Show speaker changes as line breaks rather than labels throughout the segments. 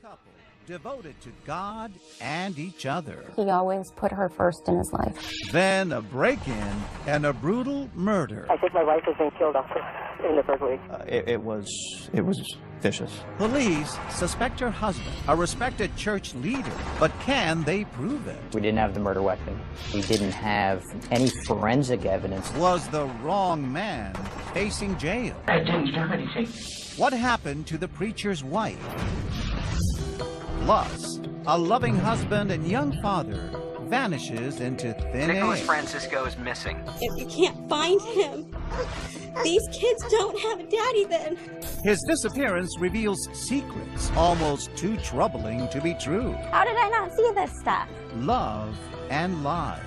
couple devoted to God and each other.
He always put her first in his life.
Then a break-in and a brutal murder.
I think my wife has been killed also in the first week.
It was vicious.
Police suspect her husband, a respected church leader, but can they prove it?
We didn't have the murder weapon. We didn't have any forensic evidence.
Was the wrong man facing jail?
I didn't do anything.
What happened to the preacher's wife? Plus, a loving husband and young father vanishes into thin
Nicholas
air.
Francisco is missing.
If you can't find him, these kids don't have a daddy then.
His disappearance reveals secrets almost too troubling to be true.
How did I not see this stuff?
Love and lies.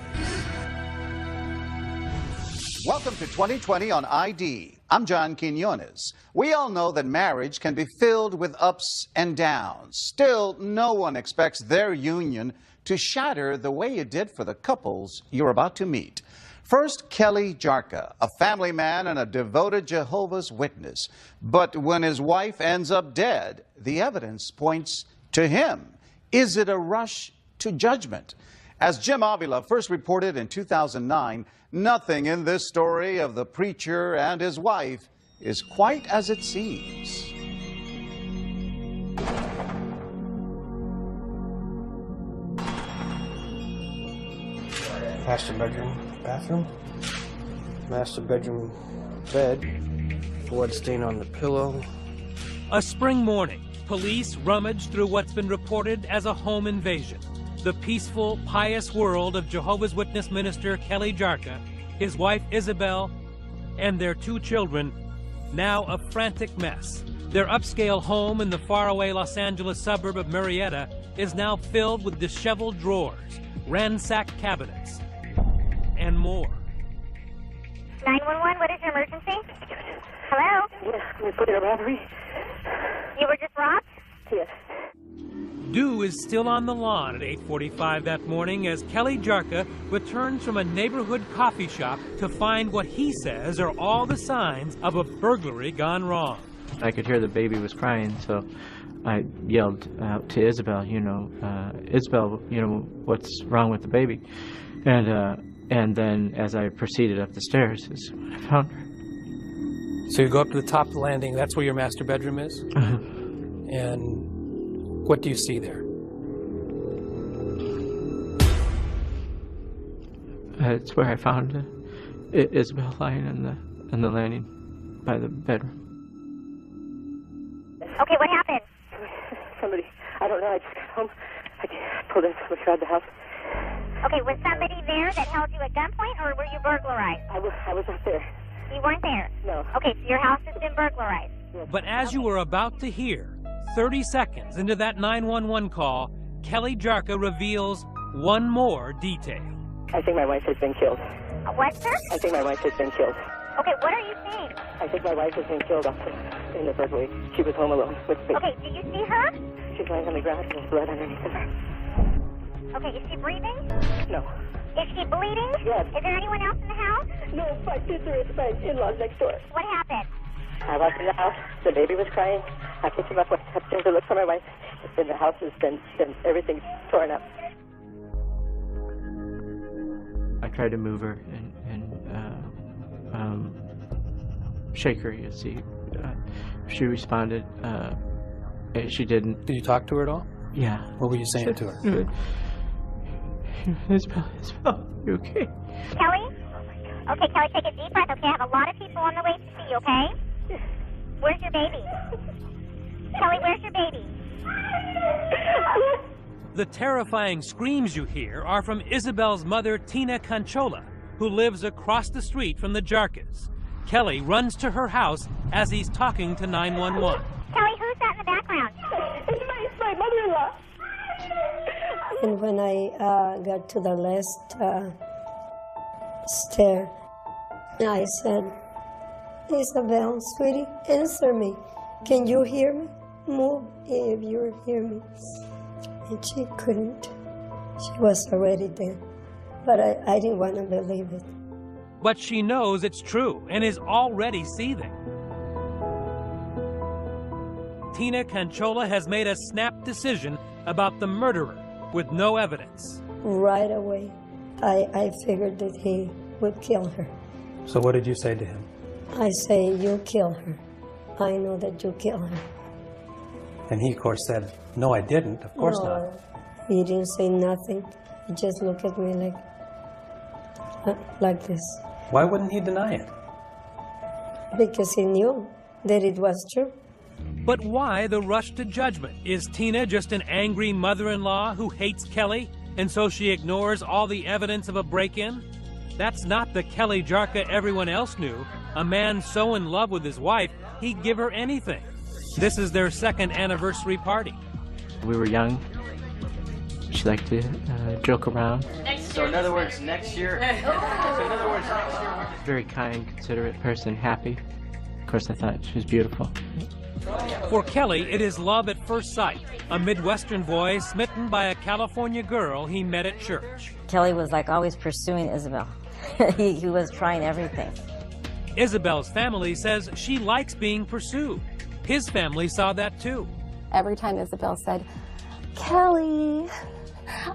Welcome to 2020 on ID. I'm John Quinones. We all know that marriage can be filled with ups and downs. Still, no one expects their union to shatter the way it did for the couples you're about to meet. First, Kelly Jarka, a family man and a devoted Jehovah's Witness. But when his wife ends up dead, the evidence points to him. Is it a rush to judgment? As Jim Avila first reported in 2009, nothing in this story of the preacher and his wife is quite as it seems.
Master bedroom, bathroom. Master bedroom, bed. Blood stain on the pillow.
A spring morning, police rummage through what's been reported as a home invasion. The peaceful, pious world of Jehovah's Witness minister Kelly Jarka, his wife Isabelle, and their two children, now a frantic mess. Their upscale home in the faraway Los Angeles suburb of Murrieta is now filled with disheveled drawers, ransacked cabinets, and more.
911, what is your emergency? Hello?
Yeah, can we put in a battery?
You were just robbed?
Yes.
Dew is still on the lawn at 8:45 that morning as Kelly Jarka returns from a neighborhood coffee shop to find what he says are all the signs of a burglary gone wrong.
I could hear the baby was crying, so I yelled out to Isabelle, Isabelle, what's wrong with the baby? And then as I proceeded up the stairs is when I found her.
So you go up to the top of the landing, that's where your master bedroom is? And what do you see there?
It's where I found Isabelle lying on the landing by the bedroom.
Okay, what happened?
Somebody, I don't know, I just got home. I pulled in from inside the house.
Okay, was somebody there that held you at gunpoint, or were you burglarized?
I was not there.
You weren't there?
No.
Okay, so your house has been burglarized.
But as you were about to hear, 30 seconds into that 911 call, Kelly Jarka reveals one more detail.
I think my wife has been killed.
What, sir?
I think my wife has been killed.
Okay, what are you saying?
I think my wife has been killed also in the first week. She was home alone with me.
Okay, do you see her?
She's lying on the ground and there's blood underneath of her.
Okay, is she breathing?
No.
Is she bleeding?
Yes.
Is there anyone else in the house?
No, my sister is my in-laws next door.
What happened?
I walked in the house. The baby was crying. I picked him up, went upstairs to look for my wife. And the house has been everything's torn up.
I tried to move her and shake her, you see. She responded. She didn't.
Did you talk to her at all?
Yeah.
What were you saying to her?
Isabelle, you okay?
Kelly? Okay, Kelly, take a deep breath, okay? I have a lot of people on the way to see you, okay? Where's your baby? Kelly, where's your baby?
The terrifying screams you hear are from Isabelle's mother, Tina Conchola, who lives across the street from the Jarkas. Kelly runs to her house as he's talking to 911.
Kelly, who's that in the background?
It's my mother-in-law.
And when I got to the last stair, I said, Isabelle, sweetie, answer me. Can you hear me? Move if you hear me. And she couldn't. She was already dead. But I didn't want to believe it.
But she knows it's true and is already seething. Tina Canchola has made a snap decision about the murderer with no evidence.
Right away, I figured that he would kill her.
So what did you say to him?
I say, you kill her. I know that you kill her.
And he, of course, said, no, I didn't. Of course not.
He didn't say nothing. He just looked at me like this.
Why wouldn't he deny it?
Because he knew that it was true.
But why the rush to judgment? Is Tina just an angry mother-in-law who hates Kelly, and so she ignores all the evidence of a break-in? That's not the Kelly Jarka everyone else knew, a man so in love with his wife, he'd give her anything. This is their second anniversary party.
We were young. She liked to joke around.
So in other words, next year.
Very kind, considerate person, happy. Of course, I thought she was beautiful.
For Kelly, it is love at first sight. A Midwestern boy smitten by a California girl he met at church.
Kelly was like always pursuing Isabelle. he was trying everything.
Isabelle's family says she likes being pursued. His family saw that too.
Every time Isabelle said, Kelly,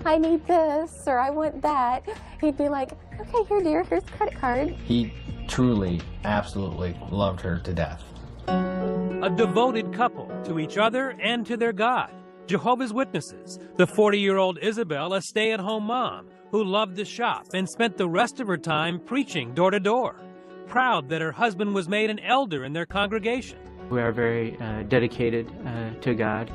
I need this, or I want that, he'd be like, okay, here, dear, here's the credit card.
He truly, absolutely loved her to death.
A devoted couple to each other and to their God. Jehovah's Witnesses. The 40-year-old Isabelle, a stay-at-home mom who loved to shop and spent the rest of her time preaching door to door. Proud that her husband was made an elder in their congregation.
We are very dedicated to God.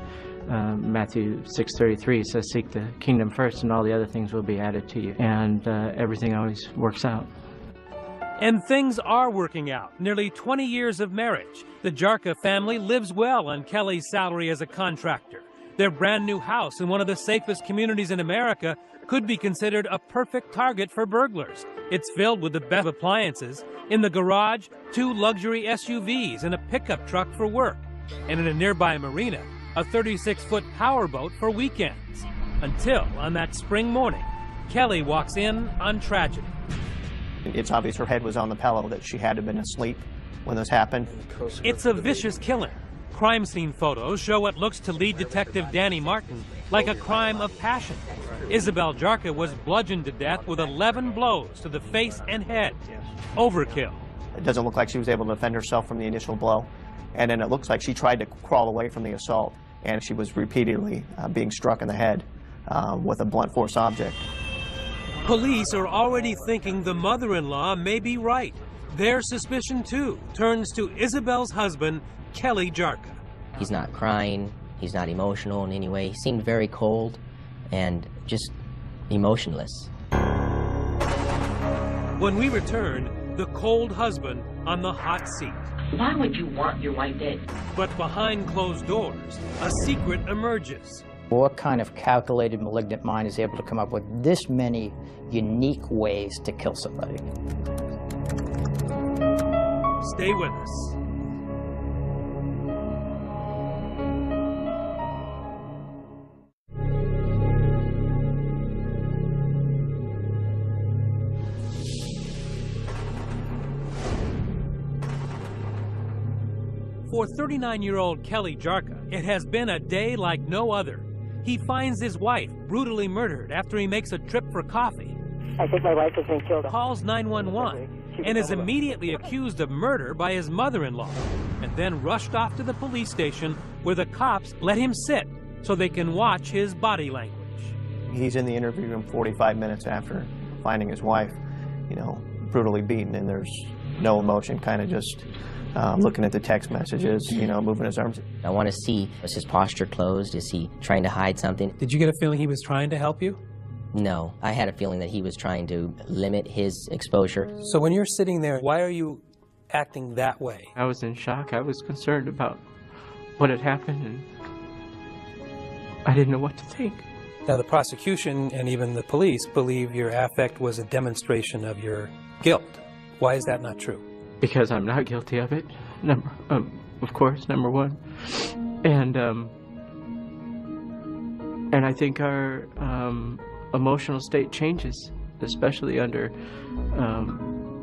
Matthew 6:33 says, seek the kingdom first and all the other things will be added to you. And everything always works out.
And things are working out. Nearly 20 years of marriage. The Jarka family lives well on Kelly's salary as a contractor. Their brand new house in one of the safest communities in America could be considered a perfect target for burglars. It's filled with the best appliances. In the garage, 2 luxury SUVs and a pickup truck for work. And in a nearby marina, a 36-foot powerboat for weekends. Until, on that spring morning, Kelly walks in on tragedy.
It's obvious her head was on the pillow, that she had to have been asleep when this happened.
It's a vicious killing. Crime scene photos show what looks to lead detective Danny Martin like a crime of passion. Isabelle Jarka was bludgeoned to death with 11 blows to the face and head. Overkill.
It doesn't look like she was able to defend herself from the initial blow. And then it looks like she tried to crawl away from the assault, and she was repeatedly being struck in the head with a blunt force object.
Police are already thinking the mother-in-law may be right. Their suspicion, too, turns to Isabelle's husband, Kelly Jarka.
He's not crying. He's not emotional in any way. He seemed very cold and just emotionless.
When we return, the cold husband on the hot seat.
Why would you want your wife dead?
But behind closed doors, a secret emerges.
What kind of calculated malignant mind is able to come up with this many unique ways to kill somebody?
Stay with us. For 39-year-old Kelly Jarka, it has been a day like no other. He finds his wife brutally murdered after he makes a trip for coffee.
I think my wife has been killed.
Calls 911 and is immediately accused of murder by his mother-in-law, and then rushed off to the police station where the cops let him sit so they can watch his body language.
He's in the interview room 45 minutes after finding his wife, brutally beaten, and there's no emotion, kind of just looking at the text messages, moving his arms.
I want to see, is his posture closed? Is he trying to hide something?
Did you get a feeling he was trying to help you?
No, I had a feeling that he was trying to limit his exposure.
So when you're sitting there, why are you acting that way?
I was in shock. I was concerned about what had happened, and I didn't know what to think.
Now, the prosecution and even the police believe your affect was a demonstration of your guilt. Why is that not true?
Because I'm not guilty of it, of course, number one. And I think our emotional state changes, especially under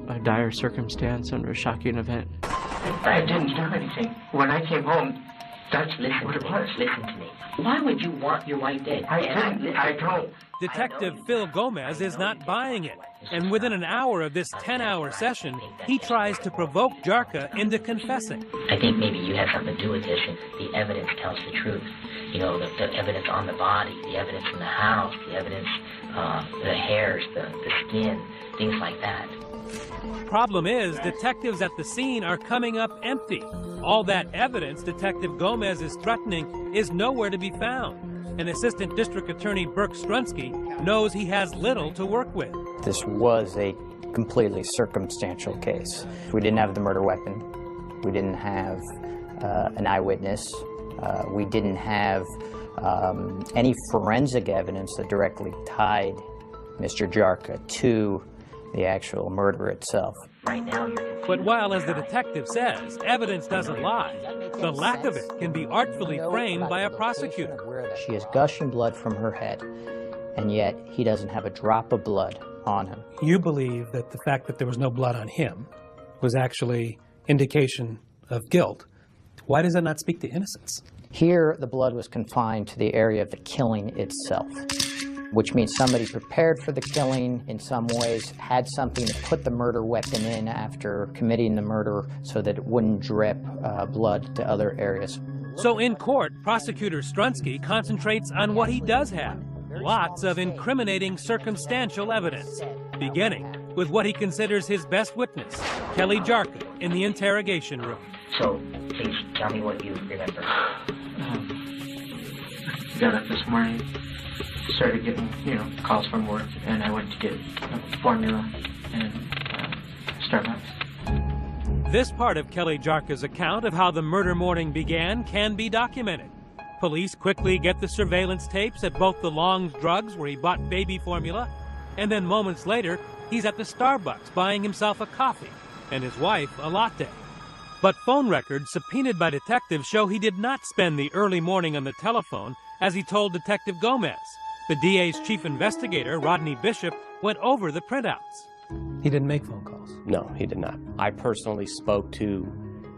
a dire circumstance, under a shocking event.
I didn't do anything. When I came home, Listen to me. Why would you want your wife dead? I don't.
Detective Phil Gomez is not buying it, and within an hour of this 10-hour session, he tries to provoke Jarka into confessing.
I think maybe you have something to do with this, and the evidence tells the truth. You know, the evidence on the body, the evidence in the house, the evidence, the hairs, the skin, things like that.
Problem is, detectives at the scene are coming up empty. All that evidence Detective Gomez is threatening is nowhere to be found. And Assistant District Attorney Burke Strunsky knows he has little to work with.
This was a completely circumstantial case. We didn't have the murder weapon. We didn't have an eyewitness. We didn't have any forensic evidence that directly tied Mr. Jarka to the actual murder itself.
But while, as the detective says, evidence doesn't lie, the lack of it can be artfully framed by a prosecutor.
She is gushing blood from her head, and yet he doesn't have a drop of blood on him.
You believe that the fact that there was no blood on him was actually indication of guilt. Why does that not speak to innocence?
Here, the blood was confined to the area of the killing itself, which means somebody prepared for the killing in some ways, had something to put the murder weapon in after committing the murder so that it wouldn't drip blood to other areas.
So in court, Prosecutor Strunsky concentrates on what he does have, lots of incriminating circumstantial evidence, beginning with what he considers his best witness, Kelly Jarka, in the interrogation room.
So, please tell me what you remember.
Got up this morning, started getting, calls from work, and I went to get formula and Starbucks.
This part of Kelly Jarka's account of how the murder morning began can be documented. Police quickly get the surveillance tapes at both the Long's Drugs, where he bought baby formula, and then moments later, he's at the Starbucks buying himself a coffee and his wife a latte. But phone records subpoenaed by detectives show he did not spend the early morning on the telephone, as he told Detective Gomez. The DA's chief investigator, Rodney Bishop, went over the printouts.
He didn't make phone calls?
No, he did not. I personally spoke to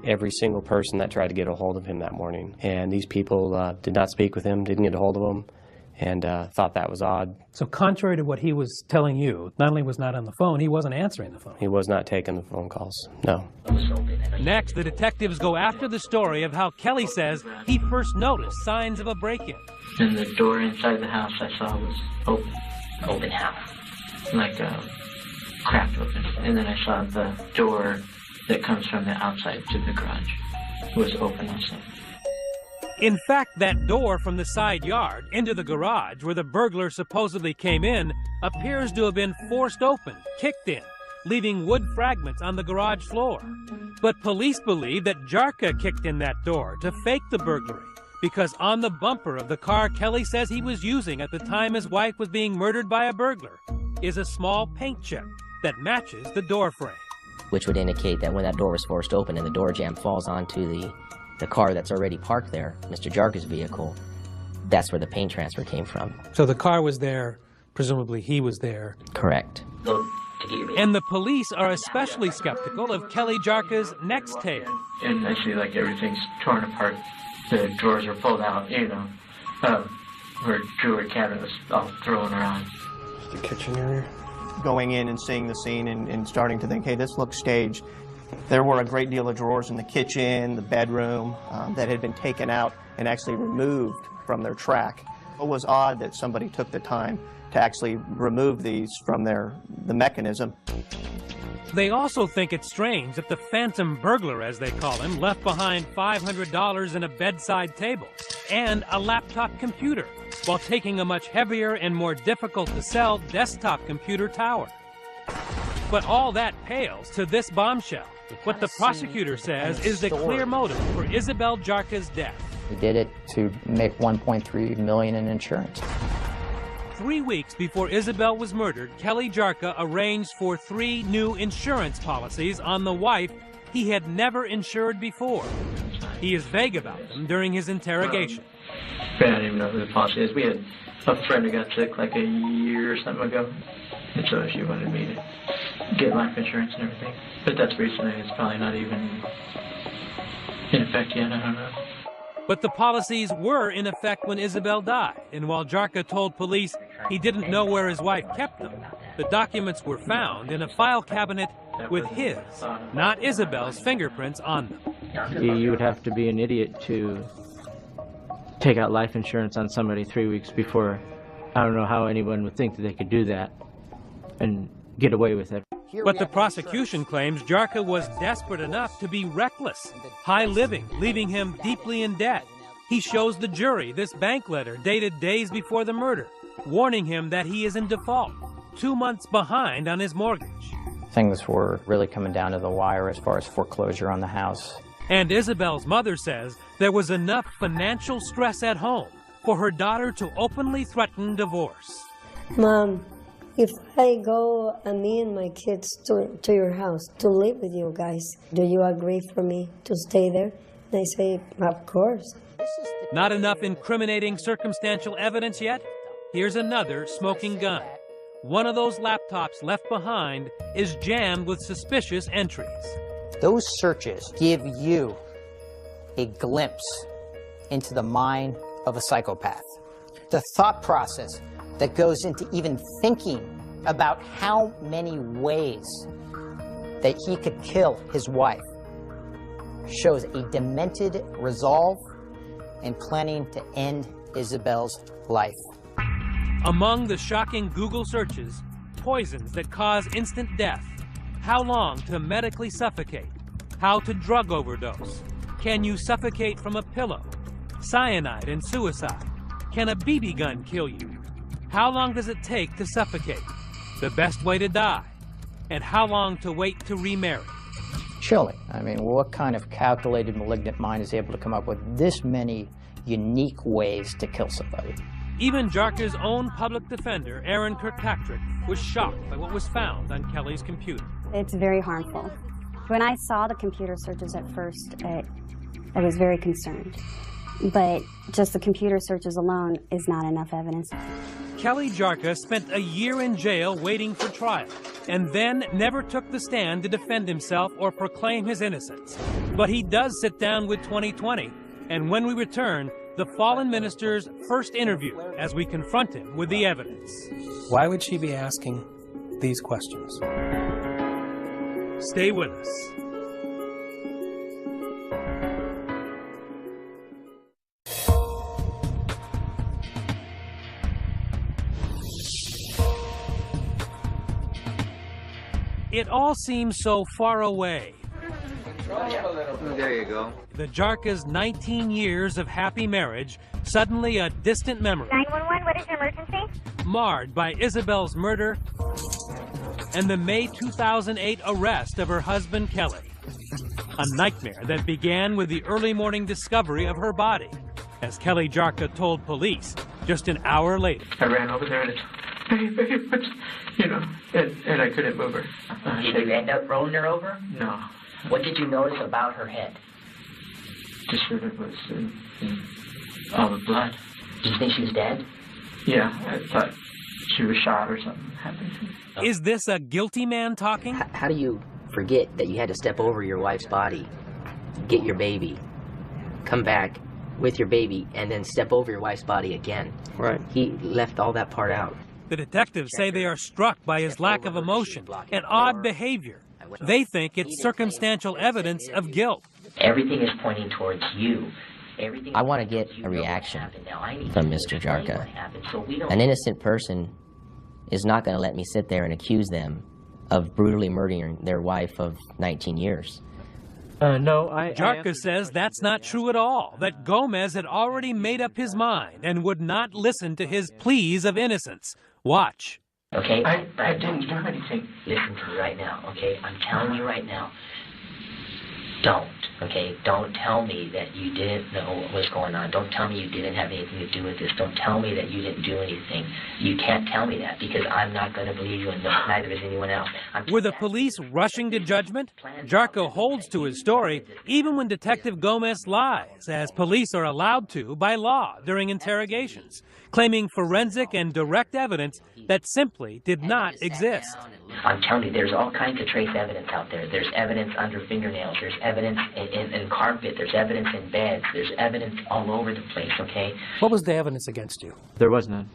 every single person that tried to get a hold of him that morning, and these people did not speak with him, didn't get a hold of him, and thought that was odd.
So contrary to what he was telling you, not only was not on the phone, he wasn't answering the phone.
He was not taking the phone calls, no.
Next, the detectives go after the story of how Kelly says he first noticed signs of a break-in.
And the door inside the house I saw was open.
Open house?
Like cracked open. And then I saw the door that comes from the outside to the garage was open also.
In fact, that door from the side yard into the garage where the burglar supposedly came in appears to have been forced open, kicked in, leaving wood fragments on the garage floor. But police believe that Jarka kicked in that door to fake the burglary, because on the bumper of the car Kelly says he was using at the time his wife was being murdered by a burglar is a small paint chip that matches the door frame.
Which would indicate that when that door was forced open and the door jamb falls onto the car that's already parked there, Mr. Jarka's vehicle, that's where the paint transfer came from.
So the car was there, presumably he was there.
Correct.
And the police are especially skeptical of Kelly Jarka's next tale.
And I see like everything's torn apart. The drawers are pulled out, her jewelry cabinet was all thrown around.
The kitchen area? Going in and seeing the scene and starting to think, hey, this looks staged. There were a great deal of drawers in the kitchen, the bedroom, that had been taken out and actually removed from their track. It was odd that somebody took the time to actually remove these from the mechanism.
They also think it's strange that the phantom burglar, as they call him, left behind $500 in a bedside table and a laptop computer, while taking a much heavier and more difficult to sell desktop computer tower. But all that pales to this bombshell. What the prosecutor says is the clear motive for Isabelle Jarka's death.
He did it to make $1.3 million in insurance.
3 weeks before Isabelle was murdered, Kelly Jarka arranged for 3 new insurance policies on the wife he had never insured before. He is vague about them during his interrogation.
I don't even know who the policy is. We had a friend who got sick like a year or something ago, and so she wanted me to get life insurance and everything. But that's recently. It's probably not even in effect yet. I don't know.
But the policies were in effect when Isabelle died, and while Jarka told police he didn't know where his wife kept them, the documents were found in a file cabinet with his, not Isabelle's, fingerprints on them.
You would have to be an idiot to take out life insurance on somebody 3 weeks before. I don't know how anyone would think that they could do that and get away with it.
But the prosecution claims Jarka was desperate enough to be reckless, high-living, leaving him deeply in debt. He shows the jury this bank letter dated days before the murder, warning him that he is in default, 2 months behind on his mortgage.
Things were really coming down to the wire as far as foreclosure on the house.
And Isabelle's mother says there was enough financial stress at home for her daughter to openly threaten divorce.
Mom, if I go, me and my kids to your house to live with you guys, do you agree for me to stay there? And I say, of course.
Not enough incriminating circumstantial evidence yet? Here's another smoking gun. One of those laptops left behind is jammed with suspicious entries.
Those searches give you a glimpse into the mind of a psychopath. The thought process that goes into even thinking about how many ways that he could kill his wife shows a demented resolve and planning to end Isabelle's life.
Among the shocking Google searches, poisons that cause instant death, how long to medically suffocate, how to drug overdose, can you suffocate from a pillow, cyanide and suicide, can a BB gun kill you, how long does it take to suffocate, the best way to die, and how long to wait to remarry.
Chilling. I mean, what kind of calculated malignant mind is able to come up with this many unique ways to kill somebody?
Even Jarka's own public defender, Aaron Kirkpatrick, was shocked by what was found on Kelly's computer.
It's very harmful. When I saw the computer searches at first, I was very concerned. But just the computer searches alone is not enough evidence.
Kelly Jarka spent a year in jail waiting for trial, and then never took the stand to defend himself or proclaim his innocence. But he does sit down with 2020, and when we return, the fallen minister's first interview as we confront him with the evidence.
Why would she be asking these questions?
Stay with us. It all seems so far away.
There you go.
The Jarka's 19 years of happy marriage, suddenly a distant memory.
911, what is your emergency?
Marred by Isabelle's murder and the May 2008 arrest of her husband, Kelly. A nightmare that began with the early morning discovery of her body, as Kelly Jarka told police just an hour later.
I ran over there and it's, and I couldn't move her.
Did you end up rolling her over?
No.
What did you notice about her head?
Just that it was all the blood.
Did you think she was dead?
Yeah, I thought she was shot or something happened to her.
Is this a guilty man talking?
How do you forget that you had to step over your wife's body, get your baby, come back with your baby, and then step over your wife's body again?
Right.
He left all that part out.
The detectives say they are struck by his lack of emotion and odd behavior. They think it's circumstantial evidence of guilt.
Everything is pointing towards you.
I want to get a reaction from Mr. Jarka. An innocent person is not going to let me sit there and accuse them of brutally murdering their wife of 19 years.
No,
Jarka says that's not true at all, that Gomez had already made up his mind and would not listen to his pleas of innocence. Watch.
Okay?
I didn't do anything.
Listen to me right now, okay? I'm telling you right now. Don't, okay? Don't tell me that you didn't know what was going on. Don't tell me you didn't have anything to do with this. Don't tell me that you didn't do anything. You can't tell me that because I'm not going to believe you and neither is anyone else.
Were the police rushing to judgment? Jarka holds to his story even when Detective Gomez lies, as police are allowed to by law during interrogations, claiming forensic and direct evidence that simply did not exist.
I'm telling you, there's all kinds of trace evidence out there. There's evidence under fingernails. There's evidence in carpet. There's evidence in beds. There's evidence all over the place, okay?
What was the evidence against you?
There was none.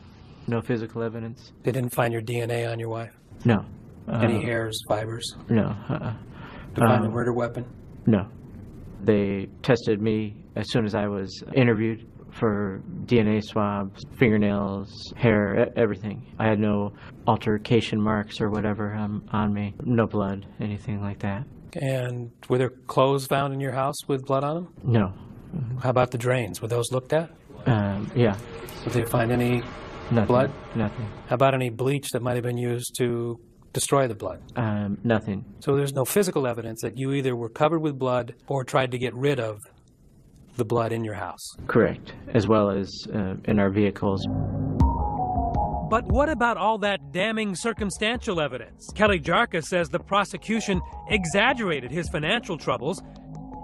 No physical evidence.
They didn't find your DNA on your wife?
No.
Any hairs, fibers?
No.
To find the murder weapon?
No. They tested me as soon as I was interviewed for DNA swabs, fingernails, hair, everything. I had no altercation marks or whatever on me. No blood, anything like that.
And were there clothes found in your house with blood on them?
No.
How about the drains? Were those looked at?
Yeah.
Did they find any blood?
Nothing.
How about any bleach that might have been used to destroy the blood?
Nothing.
So there's no physical evidence that you either were covered with blood or tried to get rid of the blood in your house?
Correct, as well as in our vehicles.
But what about all that damning circumstantial evidence? Kelly Jarka says the prosecution exaggerated his financial troubles,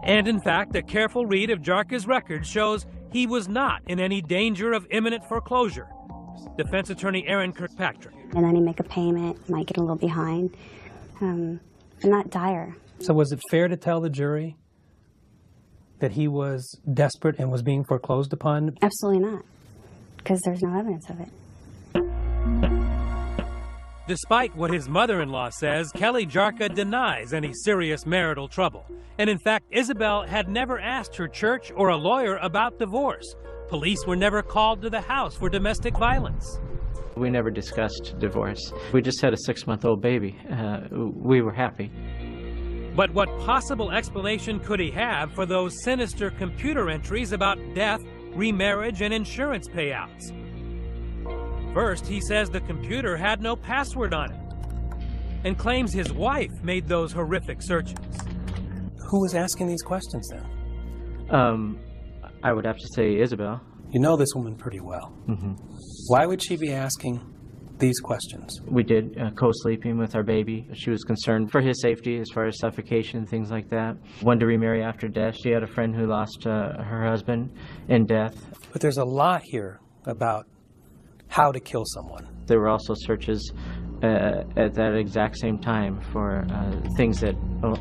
and in fact, a careful read of Jarka's record shows he was not in any danger of imminent foreclosure. Defense attorney Aaron Kirkpatrick.
And then he'd make a payment, might get a little behind, but not dire.
So was it fair to tell the jury that he was desperate and was being foreclosed upon?
Absolutely not, because there's no evidence of it.
Despite what his mother-in-law says, Kelly Jarka denies any serious marital trouble. And in fact, Isabelle had never asked her church or a lawyer about divorce. Police were never called to the house for domestic violence.
We never discussed divorce. We just had a 6-month-old baby. We were happy.
But what possible explanation could he have for those sinister computer entries about death, remarriage, and insurance payouts? First, he says the computer had no password on it and claims his wife made those horrific searches.
Who was asking these questions then?
I would have to say Isabelle.
You know this woman pretty well.
Mm-hmm.
Why would she be asking these questions?
We did co-sleeping with our baby. She was concerned for his safety as far as suffocation, things like that. Wanted to remarry after death. She had a friend who lost her husband in death.
But there's a lot here about how to kill someone.
There were also searches at that exact same time for things that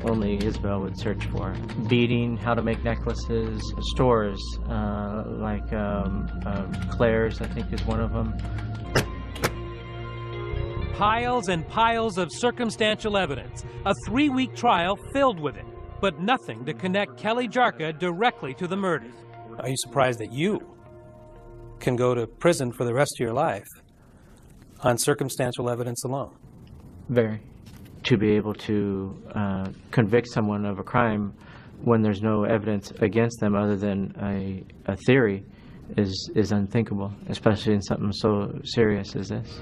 only Isabelle would search for. Beading, how to make necklaces, stores like Claire's, I think is one of them.
Piles and piles of circumstantial evidence, a 3-week trial filled with it, but nothing to connect Kelly Jarka directly to the murder.
Are you surprised that you can go to prison for the rest of your life on circumstantial evidence alone?
Very. To be able to convict someone of a crime when there's no evidence against them other than a theory is unthinkable, especially in something so serious as this.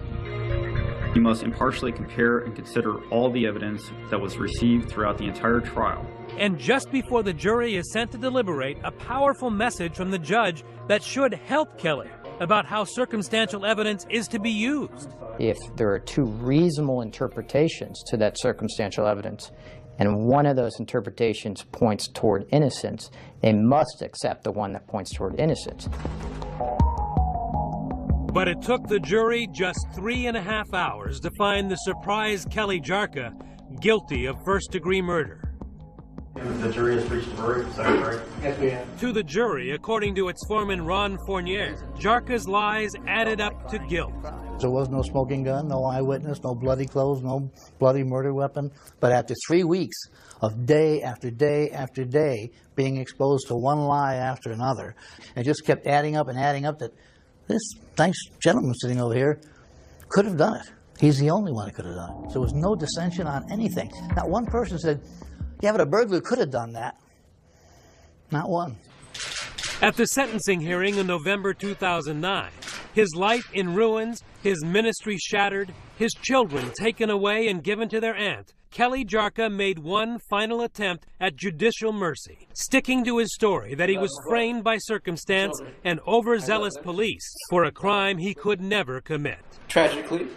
You must impartially compare and consider all the evidence that was received throughout the entire trial.
And just before the jury is sent to deliberate, a powerful message from the judge that should help Kelly about how circumstantial evidence is to be used.
If there are 2 reasonable interpretations to that circumstantial evidence, and one of those interpretations points toward innocence, they must accept the one that points toward innocence.
But it took the jury just 3.5 hours to find the surprise Kelly Jarka guilty of first-degree murder.
The jury has reached a verdict, is that right? Yes, we have.
To the jury, according to its foreman Ron Fournier, Jarka's lies added up to guilt.
There was no smoking gun, no eyewitness, no bloody clothes, no bloody murder weapon. But after 3 weeks of day after day after day being exposed to one lie after another, it just kept adding up that this nice gentleman sitting over here could have done it. He's the only one that could have done it. So there was no dissension on anything. Not one person said, yeah, but a burglar could have done that. Not one.
At the sentencing hearing in November 2009, his life in ruins, his ministry shattered, his children taken away and given to their aunt, Kelly Jarka made one final attempt at judicial mercy, sticking to his story that he was framed by circumstance and overzealous police for a crime he could never commit.
Tragically,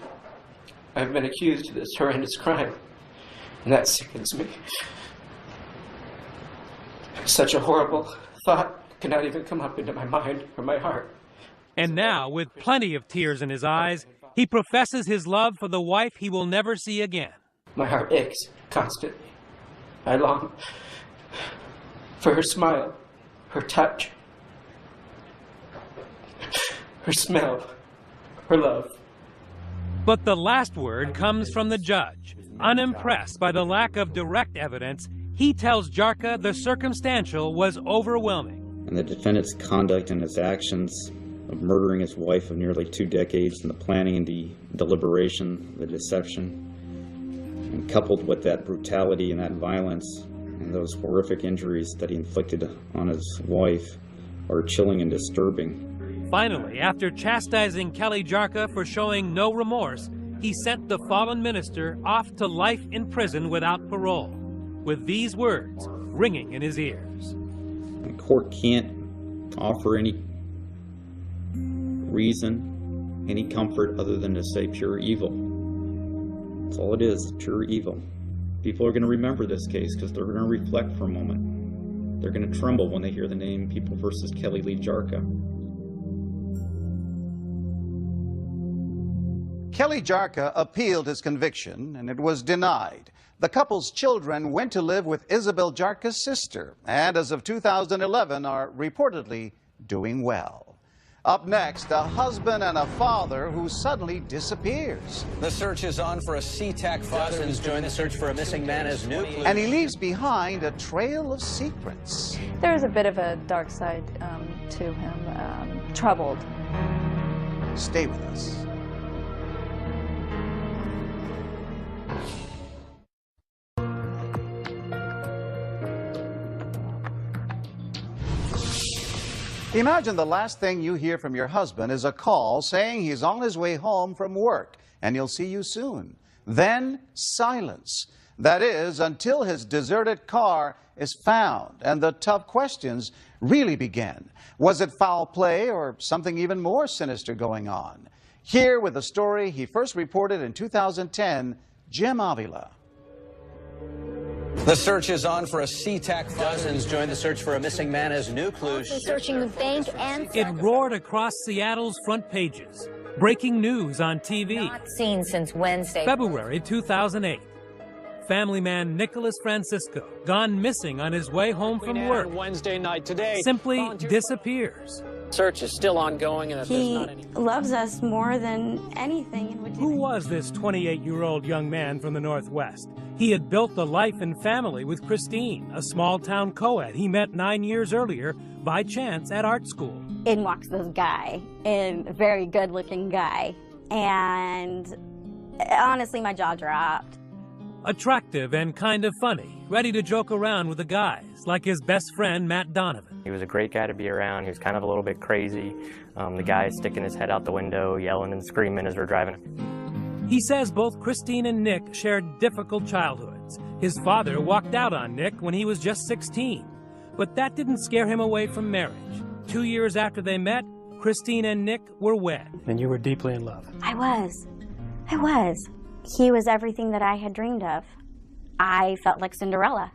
I've been accused of this horrendous crime, and that sickens me. Such a horrible thought cannot even come up into my mind or my heart.
And now, with plenty of tears in his eyes, he professes his love for the wife he will never see again.
My heart aches constantly. I long for her smile, her touch, her smell, her love.
But the last word comes from the judge. Unimpressed by the lack of direct evidence, he tells Jarka the circumstantial was overwhelming.
And the defendant's conduct and his actions of murdering his wife of nearly 2 decades, and the planning and the deliberation, the deception, and coupled with that brutality and that violence and those horrific injuries that he inflicted on his wife, are chilling and disturbing.
Finally, after chastising Kelly Jarka for showing no remorse, he sent the fallen minister off to life in prison without parole, with these words ringing in his ears.
The court can't offer any reason, any comfort other than to say pure evil. That's all it is, pure evil. People are going to remember this case because they're going to reflect for a moment. They're going to tremble when they hear the name People versus Kelly Lee Jarka.
Kelly Jarka appealed his conviction, and it was denied. The couple's children went to live with Isabelle Jarka's sister, and as of 2011 are reportedly doing well. Up next, a husband and a father who suddenly disappears.
The search is on for a SeaTac father. Dozens join the search for a missing man as new clues.
And he leaves behind a trail of secrets.
There's a bit of a dark side to him, troubled.
Stay with us. Imagine the last thing you hear from your husband is a call saying he's on his way home from work and he'll see you soon. Then silence. That is, until his deserted car is found and the tough questions really begin. Was it foul play or something even more sinister going on? Here with a story he first reported in 2010, Jim Avila.
The search is on for a SeaTac father. Dozens join the search for a missing man as new clues.
Searching the bank and...
It roared across Seattle's front pages. Breaking news on TV.
Not seen since Wednesday.
February 2008. Family man Nicholas Francisco, gone missing on his way home from work.
Wednesday night today.
Simply disappears.
Search is still ongoing, and
he loves us more than anything.
Who was this 28-year-old young man from the Northwest? He had built a life and family with Christine, a small-town co-ed he met 9 years earlier by chance at art school.
In walks this guy, a very good-looking guy, and honestly, my jaw dropped.
Attractive and kind of funny, ready to joke around with the guys, like his best friend, Matt Donovan.
He was a great guy to be around. He was kind of a little bit crazy. The guy sticking his head out the window, yelling and screaming as we're driving.
He says both Christine and Nick shared difficult childhoods. His father walked out on Nick when he was just 16. But that didn't scare him away from marriage. 2 years after they met, Christine and Nick were wed.
And you were deeply in love.
I was. He was everything that I had dreamed of. I felt like Cinderella.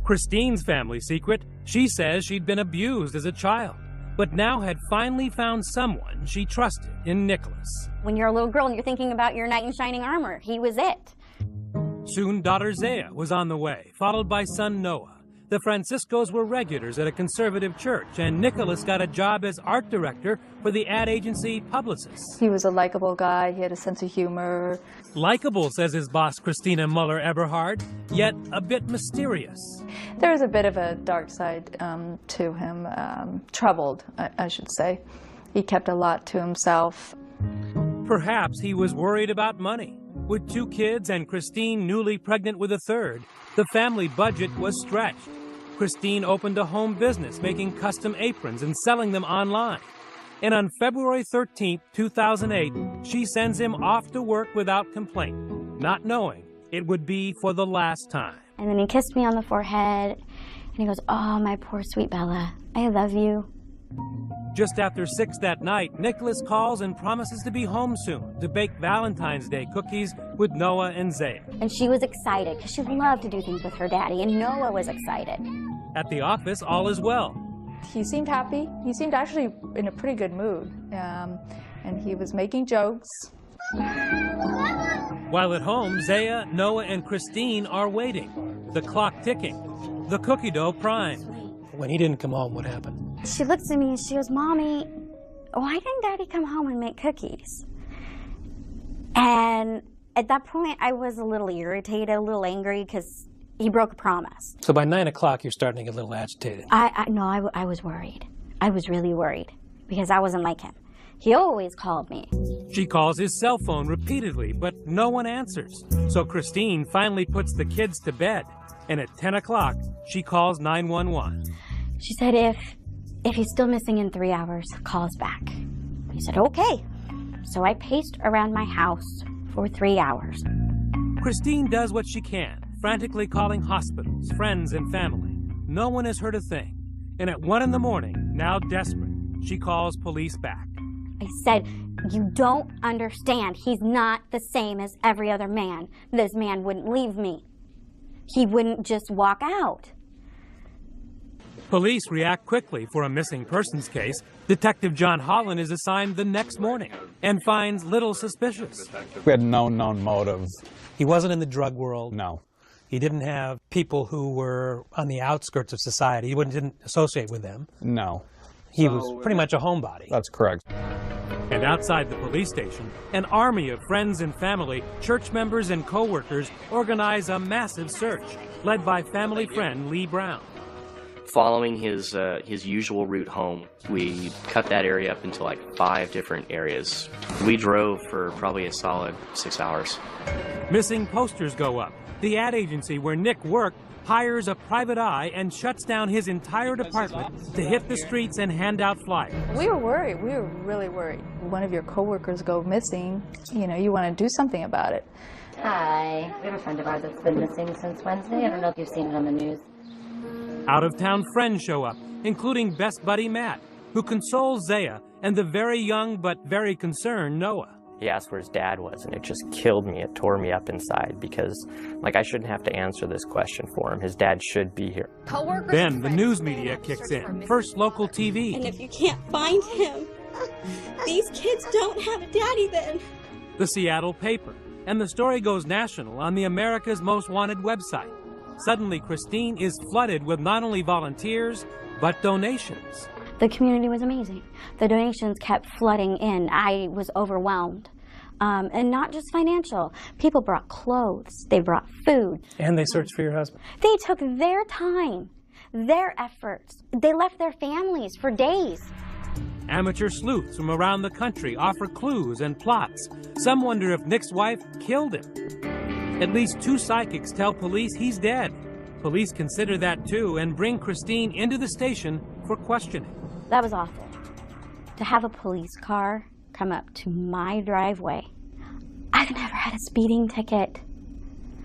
Christine's family secret, she says she'd been abused as a child, but now had finally found someone she trusted in Nicholas.
When you're a little girl and you're thinking about your knight in shining armor, he was it.
Soon daughter Zaya was on the way, followed by son Noah. The Franciscos were regulars at a conservative church, and Nicholas got a job as art director for the ad agency Publicis.
He was a likable guy. He had a sense of humor.
Likable, says his boss, Christina Muller-Eberhard, yet a bit mysterious.
There was a bit of a dark side to him, troubled, I should say. He kept a lot to himself.
Perhaps he was worried about money. With 2 kids and Christine newly pregnant with a third, the family budget was stretched. Christine opened a home business making custom aprons and selling them online. And on February 13, 2008, she sends him off to work without complaint, not knowing it would be for the last time.
And then he kissed me on the forehead, and he goes, "Oh, my poor sweet Bella, I love you."
Just after 6 that night, Nicholas calls and promises to be home soon to bake Valentine's Day cookies with Noah and Zaya.
And she was excited because she loved to do things with her daddy, and Noah was excited.
At the office, all is well.
He seemed happy. He seemed actually in a pretty good mood, and he was making jokes.
While at home, Zaya, Noah, and Christine are waiting, the clock ticking. the cookie dough primed.
When he didn't come home, what happened?
She looks at me and she goes, "Mommy, why didn't Daddy come home and make cookies?" And at that point, I was a little irritated, a little angry, because he broke a promise.
So by 9 o'clock, you're starting to get a little agitated.
I was worried. I was really worried, because I wasn't like him. He always called me.
She calls his cell phone repeatedly, but no one answers. So Christine finally puts the kids to bed. And at 10 o'clock, she calls 911.
She said, if he's still missing in 3 hours, call us back. I said, okay. So I paced around my house for 3 hours.
Christine does what she can, frantically calling hospitals, friends, and family. No one has heard a thing. And at 1 in the morning, now desperate, she calls police back.
I said, you don't understand. He's not the same as every other man. This man wouldn't leave me. He wouldn't just walk out.
Police react quickly for a missing persons case. Detective John Holland is assigned the next morning and finds little suspicious.
We had no known motive.
He wasn't in the drug world.
No.
He didn't have people who were on the outskirts of society. He didn't associate with them.
No.
He was pretty much a homebody.
That's correct.
And outside the police station, an army of friends and family, church members and co-workers organize a massive search, led by family friend Lee Brown.
Following his usual route home, we cut that area up into like 5 different areas. We drove for probably a solid 6 hours.
Missing posters go up. The ad agency where Nick worked hires a private eye and shuts down his entire department to hit the streets and hand out flyers.
We were worried. We were really worried. One of your coworkers go missing. You know, you want to do something about it.
Hi. We have a friend of ours that's been missing since Wednesday. I don't know if you've seen it on the news.
Out-of-town friends show up, including best buddy Matt, who consoles Zaya and the very young but very concerned Noah.
He asked where his dad was, and it just killed me. It tore me up inside because, like, I shouldn't have to answer this question for him. His dad should be here.
Then the news media kicks in. First local TV.
And if you can't find him, these kids don't have a daddy then.
The Seattle paper. And the story goes national on the America's Most Wanted website. Suddenly, Christine is flooded with not only volunteers, but donations.
The community was amazing. The donations kept flooding in. I was overwhelmed. And not just financial. People brought clothes. They brought food.
And they searched for your husband.
They took their time, their efforts. They left their families for days.
Amateur sleuths from around the country offer clues and plots. Some wonder if Nick's wife killed him. At least 2 psychics tell police he's dead. Police consider that too and bring Christine into the station for questioning.
That was awful. To have a police car come up to my driveway. I've never had a speeding ticket.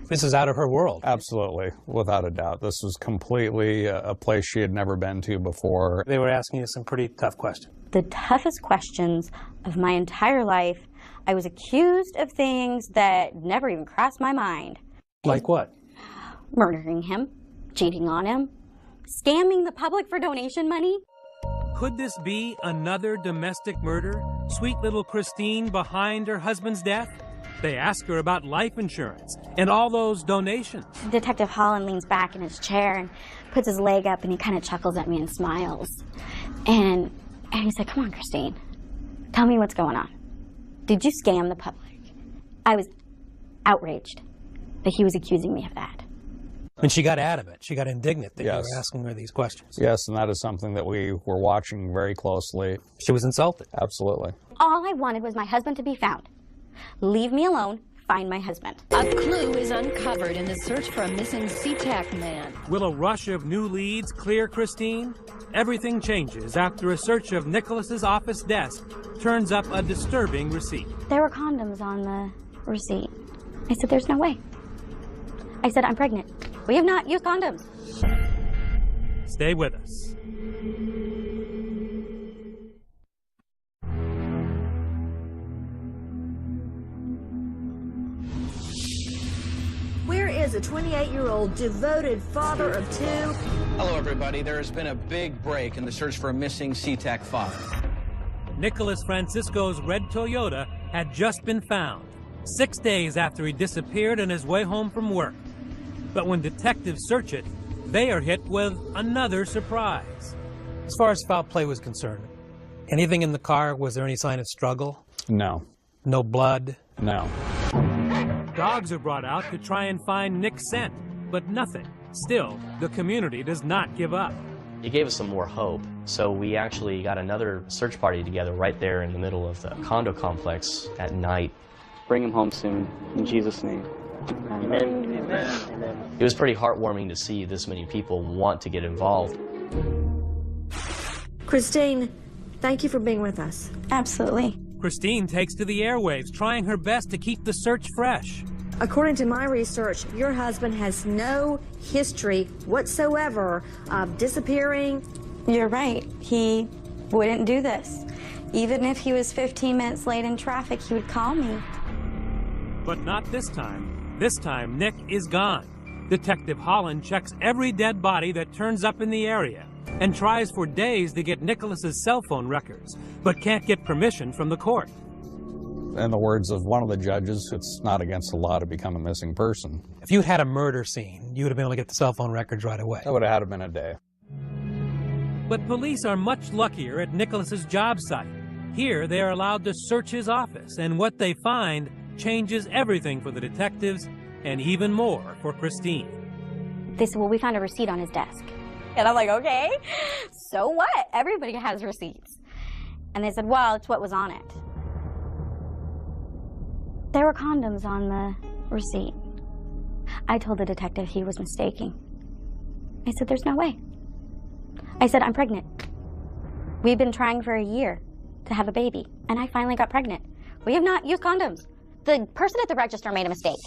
This is out of her world.
Absolutely, without a doubt. This was completely a place she had never been to before.
They were asking you some pretty tough questions.
The toughest questions of my entire life. I was accused of things that never even crossed my mind.
Like what?
Murdering him, cheating on him, scamming the public for donation money.
Could this be another domestic murder? Sweet little Christine behind her husband's death? They ask her about life insurance and all those donations.
Detective Holland leans back in his chair and puts his leg up and he kind of chuckles at me and smiles. And he said, "Come on, Christine, tell me what's going on. Did you scam the public?" I was outraged that he was accusing me of that.
And she got out of it. She got indignant that
Yes.
you were asking her these questions.
Yes, and that is something that we were watching very closely.
She was insulted.
Absolutely.
All I wanted was my husband to be found. Leave me alone. Find my husband.
A clue is uncovered in the search for a missing SeaTac man.
Will a rush of new leads clear Christine? Everything changes after a search of Nicholas's office desk turns up a disturbing receipt.
There were condoms on the receipt. I said, "There's no way." I said, "I'm pregnant. We have not used condoms."
Stay with us.
Where is a 28-year-old devoted father of 2?
Hello, everybody. There has been a big break in the search for a missing SeaTac father.
Nicholas Francisco's red Toyota had just been found, 6 days after he disappeared on his way home from work. But when detectives search it, they are hit with another surprise.
As far as foul play was concerned, anything in the car, was there any sign of struggle?
No.
No blood?
No.
Dogs are brought out to try and find Nick's scent, but nothing. Still, the community does not give up.
It gave us some more hope, so we actually got another search party together right there in the middle of the condo complex at night.
Bring him home soon, in Jesus' name.
Amen. Amen. It was pretty heartwarming to see this many people want to get involved.
Christine, thank you for being with us.
Absolutely.
Christine takes to the airwaves, trying her best to keep the search fresh.
According to my research, your husband has no history whatsoever of disappearing.
You're right. He wouldn't do this. Even if he was 15 minutes late in traffic, he would call me.
But not this time. This time, Nick is gone. Detective Holland checks every dead body that turns up in the area and tries for days to get Nicholas's cell phone records, but can't get permission from the court.
In the words of one of the judges, it's not against the law to become a missing person.
If you had a murder scene, you would have been able to get the cell phone records right away.
That would have had to been a day.
But police are much luckier at Nicholas's job site. Here, they are allowed to search his office, and what they find changes everything for the detectives and even more for Christine.
They said, well, we found a receipt on his desk. And I'm like, okay, so what? Everybody has receipts. And they said, well, it's what was on it. There were condoms on the receipt. I told the detective he was mistaking. I said, there's no way. I said, I'm pregnant. We've been trying for a year to have a baby, and I finally got pregnant. We have not used condoms. The person at the register made a mistake.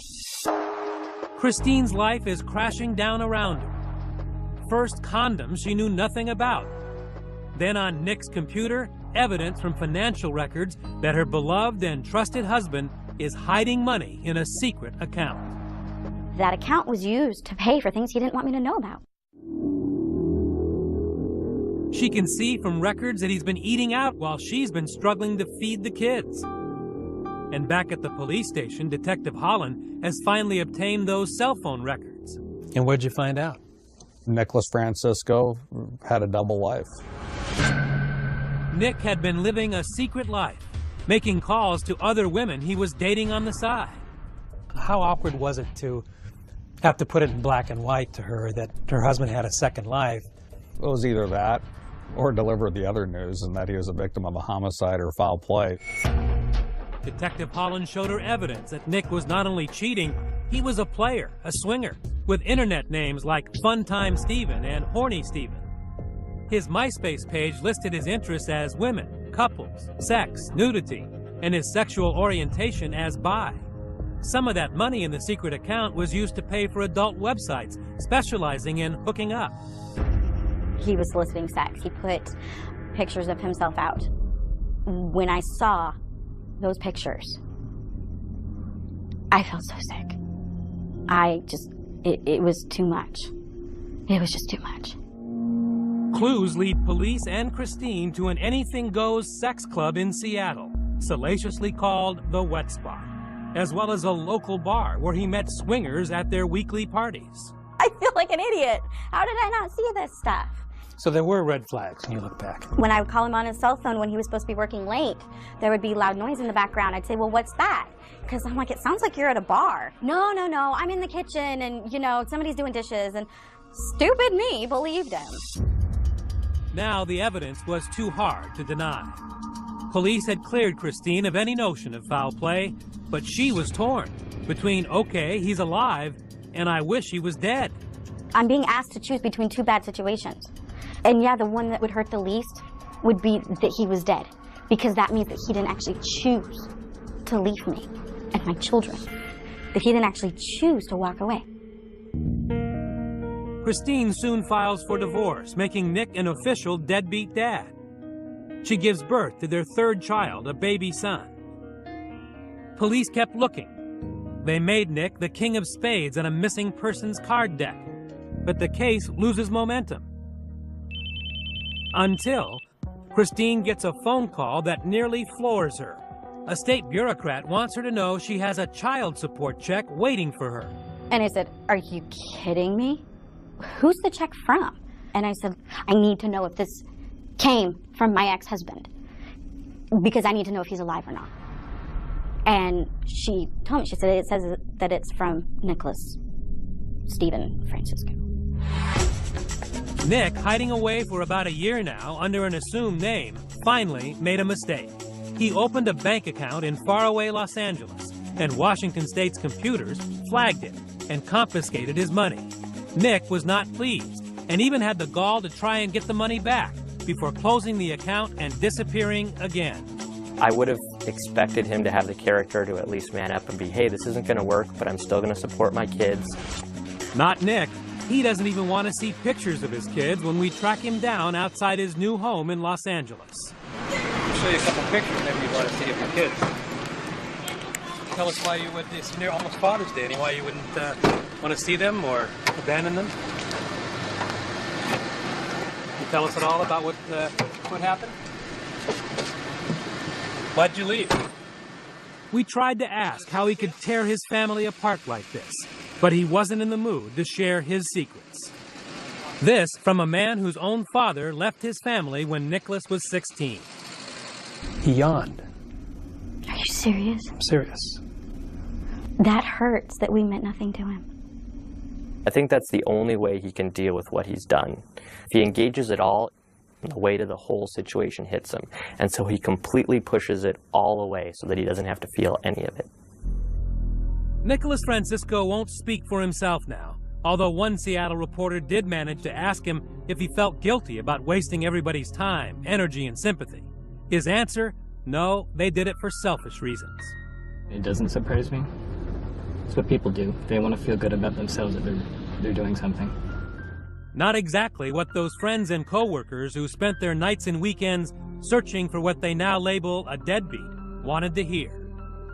Christine's life is crashing down around her. First, condoms she knew nothing about. Then on Nick's computer, evidence from financial records that her beloved and trusted husband is hiding money in a secret account.
That account was used to pay for things he didn't want me to know about.
She can see from records that he's been eating out while she's been struggling to feed the kids. And back at the police station, Detective Holland has finally obtained those cell phone records.
And what'd you find out?
Nicholas Francisco had a double life.
Nick had been living a secret life, making calls to other women he was dating on the side.
How awkward was it to have to put it in black and white to her that her husband had a second life?
It was either that or deliver the other news, and that he was a victim of a homicide or foul play.
Detective Holland showed her evidence that Nick was not only cheating, he was a player, a swinger, with internet names like Funtime Steven and Horny Steven. His MySpace page listed his interests as women, couples, sex, nudity, and his sexual orientation as bi. Some of that money in the secret account was used to pay for adult websites specializing in hooking up.
He was soliciting sex. He put pictures of himself out. When I saw those pictures, I felt so sick. It was too much. It was just too much.
Clues lead police and Christine to an anything-goes sex club in Seattle, salaciously called The Wet Spot, as well as a local bar where he met swingers at their weekly parties.
I feel like an idiot. How did I not see this stuff?
So there were red flags when you look back.
When I would call him on his cell phone when he was supposed to be working late, there would be loud noise in the background. I'd say, well, what's that? Because I'm like, it sounds like you're at a bar. No, I'm in the kitchen and, somebody's doing dishes. And stupid me believed him.
Now the evidence was too hard to deny. Police had cleared Christine of any notion of foul play, but she was torn between, okay, he's alive, and I wish he was dead.
I'm being asked to choose between two bad situations. And yeah, the one that would hurt the least would be that he was dead, because that means that he didn't actually choose to leave me and my children, that he didn't actually choose to walk away.
Christine soon files for divorce, making Nick an official deadbeat dad. She gives birth to their third child, a baby son. Police kept looking. They made Nick the king of spades on a missing persons card deck, but the case loses momentum. Until Christine gets a phone call that nearly floors her. A state bureaucrat wants her to know she has a child support check waiting for her.
And I said, are you kidding me? who's the check from? And I said, I need to know if this came from my ex-husband, because I need to know if he's alive or not. And she told me, she said, it says that it's from Nicholas Stephen Francisco.
Nick, hiding away for about a year now under an assumed name, finally made a mistake. He opened a bank account in faraway Los Angeles, and Washington State's computers flagged it and confiscated his money. Nick was not pleased and even had the gall to try and get the money back before closing the account and disappearing again.
I would have expected him to have the character to at least man up and be, hey, this isn't going to work, but I'm still going to support my kids.
Not Nick. He doesn't even want to see pictures of his kids when we track him down outside his new home in Los Angeles.
I'll show you a couple pictures maybe you want to see of your kids. Tell us why you would, it's near almost Father's Day, why you wouldn't want to see them or abandon them. Can you tell us at all about what happened? Why'd you leave?
We tried to ask how he could tear his family apart like this, but he wasn't in the mood to share his secrets. This from a man whose own father left his family when Nicholas was 16.
He yawned.
Are you serious?
I'm serious.
That hurts that we meant nothing to him.
I think that's the only way he can deal with what he's done. If he engages at all, the weight of the whole situation hits him. And so he completely pushes it all away so that he doesn't have to feel any of it.
Nicholas Francisco won't speak for himself now, although one Seattle reporter did manage to ask him if he felt guilty about wasting everybody's time, energy, and sympathy. His answer, no, they did it for selfish reasons.
It doesn't surprise me. It's what people do. They want to feel good about themselves that they're doing something.
Not exactly what those friends and co-workers who spent their nights and weekends searching for what they now label a deadbeat wanted to hear.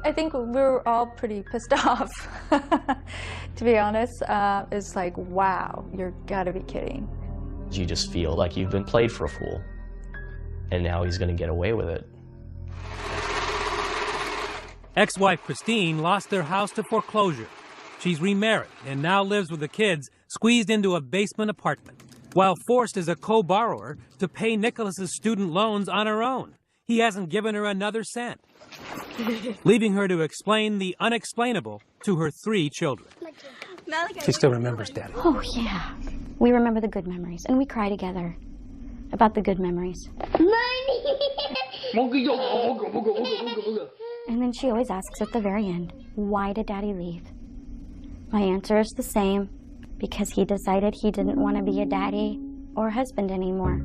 I think we were all pretty pissed off, to be honest. It's like, wow, you're gotta be kidding.
You just feel like you've been played for a fool, and now he's going to get away with it.
Ex-wife Christine lost their house to foreclosure. She's remarried and now lives with the kids squeezed into a basement apartment, while forced as a co-borrower to pay Nicholas's student loans on her own. He hasn't given her another cent, leaving her to explain the unexplainable to her 3 children.
She still remembers Daddy.
Oh, yeah. We remember the good memories, and we cry together about the good memories. And then she always asks at the very end, why did Daddy leave? My answer is the same, because he decided he didn't want to be a daddy or husband anymore.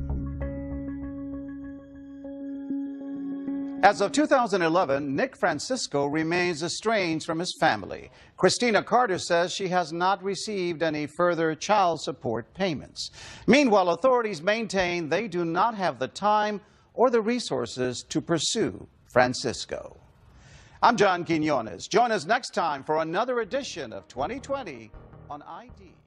As of 2011, Nick Francisco remains estranged from his family. Christina Carter says she has not received any further child support payments. Meanwhile, authorities maintain they do not have the time or the resources to pursue Francisco. I'm John Quinones. Join us next time for another edition of 2020 on ID.